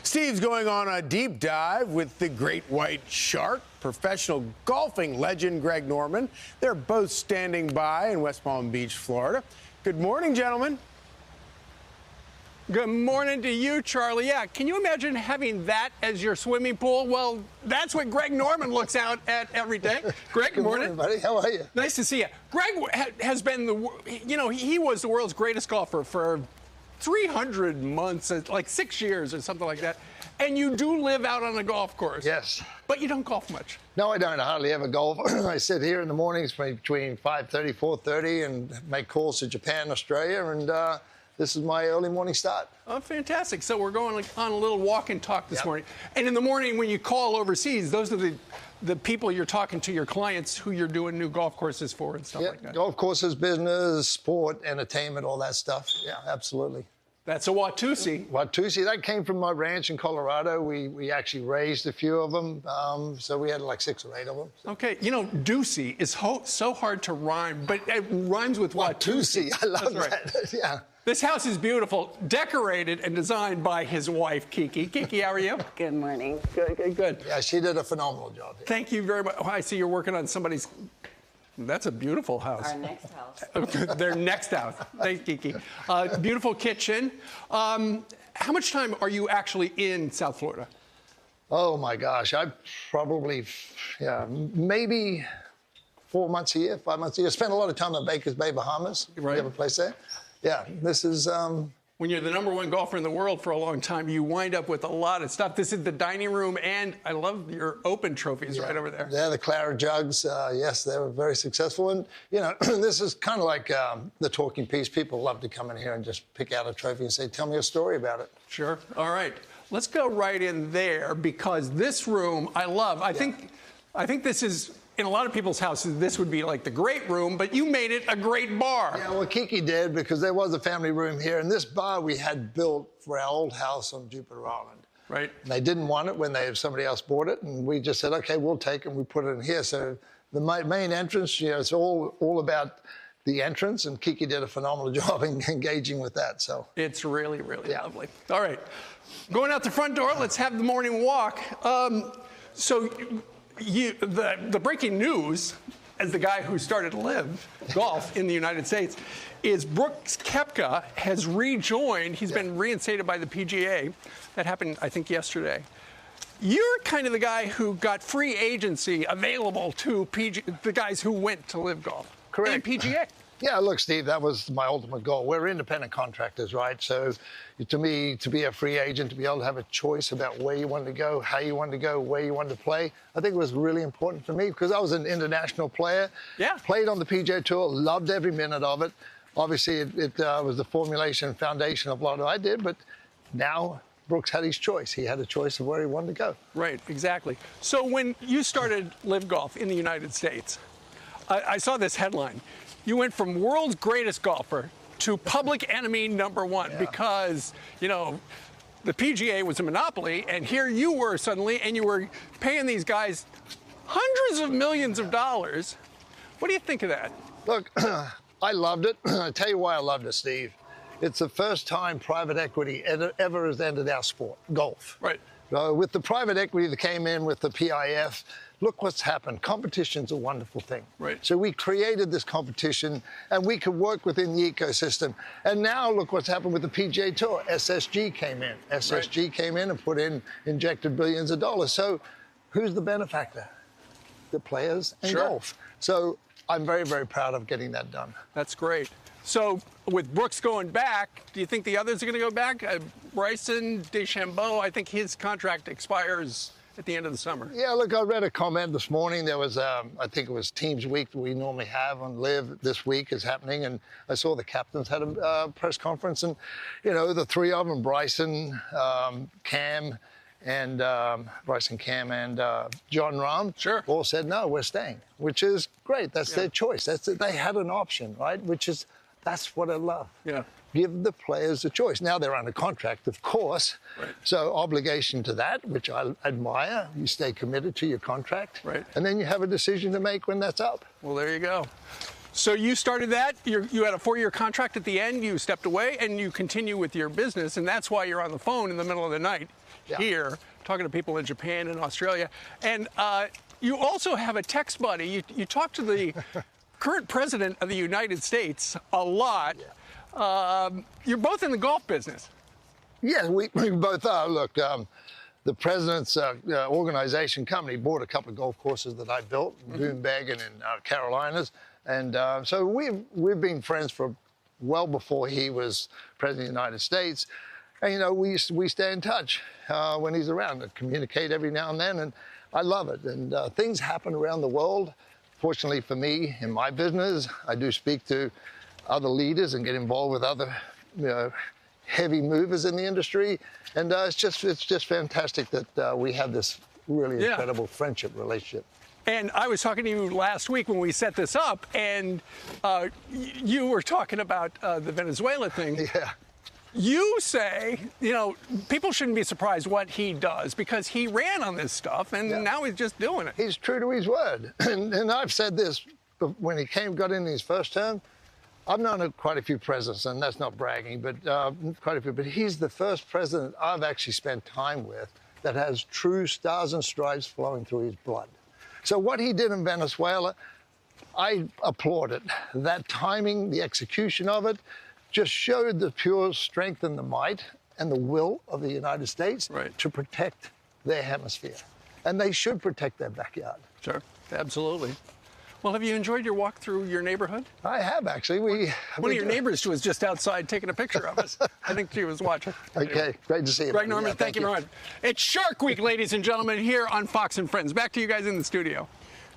Steve's going on a deep dive with the great white shark, professional golfing legend Greg Norman. They're both standing by in West Palm Beach, Florida. Good morning, gentlemen. Good morning to you, Charlie. Yeah, can you imagine having that as your swimming pool? Well, that's what Greg Norman looks out at every day. Greg, good morning. Buddy. How are you? Nice to see you. Greg has been he was the world's greatest golfer for 300 months, like 6 years or something like that. And you do live out on a golf course. Yes. But you don't golf much. No, I don't. I hardly ever golf. I sit here in the mornings between 5:30, 4:30 and make calls to Japan, Australia, and this is my early morning start. Oh, fantastic. So we're going on a little walk and talk this morning. And in the morning when you call overseas, those are the people you're talking to, your clients who you're doing new golf courses for and stuff like that. Golf courses, business, sport, entertainment, all that stuff. Yeah, absolutely. That's a Watusi. Watusi, that came from my ranch in Colorado. We actually raised a few of them, so we had like 6 or 8 of them. So. Okay, you know, Ducey is so hard to rhyme, but it rhymes with Watusi. I love That's that. Right. Yeah. This house is beautiful, decorated and designed by his wife, Kiki. Kiki, how are you? Good morning. Good. Yeah, she did a phenomenal job here. Thank you very much. Oh, I see you're working on somebody's... That's a beautiful house. Our next house. Their next house. Thanks, Kiki. Beautiful kitchen. How much time are you actually in South Florida? Oh, my gosh. I probably, maybe 4 months a year, 5 months a year. Spent a lot of time in Baker's Bay, Bahamas. Right. You have a place there? Yeah, this is... When you're the #1 golfer in the world for a long time, you wind up with a lot of stuff. This is the dining room, and I love your open trophies right over there. Yeah, the Clara jugs. Yes, they were very successful. And, you know, this is kind of like the talking piece. People love to come in here and just pick out a trophy and say, tell me a story about it. Sure. All right. Let's go right in there because this room I love. I think this is... In a lot of people's houses, this would be like the great room, but you made it a great bar. Yeah, well, Kiki did, because there was a family room here, and this bar we had built for our old house on Jupiter Island. Right. And they didn't want it when somebody else bought it, and we just said, okay, we'll take it, and we put it in here. So the main entrance, you know, it's all about the entrance, and Kiki did a phenomenal job in engaging with that. So it's really lovely. All right. Going out the front door, let's have the morning walk. The breaking news, as the guy who started to live golf in the United States, is Brooks Koepka has rejoined. He's been reinstated by the PGA. That happened, I think, yesterday. You're kind of the guy who got free agency available to the guys who went to live golf. Correct. And PGA. Yeah, look, Steve, that was my ultimate goal. We're independent contractors, right? So to me, to be a free agent, to be able to have a choice about where you wanted to go, how you wanted to go, where you wanted to play, I think it was really important for me because I was an international player. Yeah. Played on the PGA Tour, loved every minute of it. Obviously, it was the formulation and foundation of a lot of what I did, but now Brooks had his choice. He had a choice of where he wanted to go. Right, exactly. So when you started live golf in the United States, I saw this headline. You went from world's greatest golfer to public enemy #1 because, you know, the PGA was a monopoly, and here you were suddenly, and you were paying these guys hundreds of millions of dollars. What do you think of that? Look, I loved it. I'll tell you why I loved it, Steve. It's the first time private equity ever has entered our sport, golf. Right. With the private equity that came in with the PIF, look what's happened. Competition's a wonderful thing. Right. So we created this competition, and we could work within the ecosystem. And now look what's happened with the PGA Tour. SSG came in. SSG came in and injected billions of dollars. So who's the benefactor? The players and golf. So I'm very, very proud of getting that done. That's great. So with Brooks going back, do you think the others are going to go back? Bryson DeChambeau, I think his contract expires at the end of the summer. Yeah, look, I read a comment this morning. There was, I think it was Teams Week that we normally have on Live. This week is happening, and I saw the captains had a press conference, and, you know, the three of them, Bryson, Cam, and John Rahm, all said, no, we're staying, which is great. That's their choice. They had an option, right, that's what I love. Yeah. Give the players a choice. Now they're under contract, of course. Right. So obligation to that, which I admire. You stay committed to your contract. Right. And then you have a decision to make when that's up. Well, there you go. So you started that. You had a 4-year contract at the end. You stepped away, and you continue with your business, and that's why you're on the phone in the middle of the night here, talking to people in Japan and Australia. And you also have a text buddy. You talk to the current president of the United States a lot. You're both in the golf business. Yeah, we both are. Look, the president's organization company bought a couple of golf courses that I built, Boonbeg and in Carolinas. And so we've been friends for well before he was president of the United States. And, you know, we stay in touch when he's around and communicate every now and then. And I love it. And things happen around the world. Fortunately for me, in my business, I do speak to other leaders and get involved with other, heavy movers in the industry. And it's just fantastic that we have this really incredible friendship relationship. And I was talking to you last week when we set this up, and you were talking about the Venezuela thing. Yeah. You say, people shouldn't be surprised what he does because he ran on this stuff, and now he's just doing it. He's true to his word. And I've said this when he got in his first term. I've known quite a few presidents, and that's not bragging, but quite a few. But he's the first president I've actually spent time with that has true stars and stripes flowing through his blood. So what he did in Venezuela, I applaud it. That timing, the execution of it, just showed the pure strength and the might and the will of the United States to protect their hemisphere. And they should protect their backyard. Sure, absolutely. Well, have you enjoyed your walk through your neighborhood? I have, actually. One of your neighbors was just outside taking a picture of us. I think she was watching. Okay, great to see you. Greg Norman, thank you very much. It's Shark Week, ladies and gentlemen, here on Fox & Friends. Back to you guys in the studio.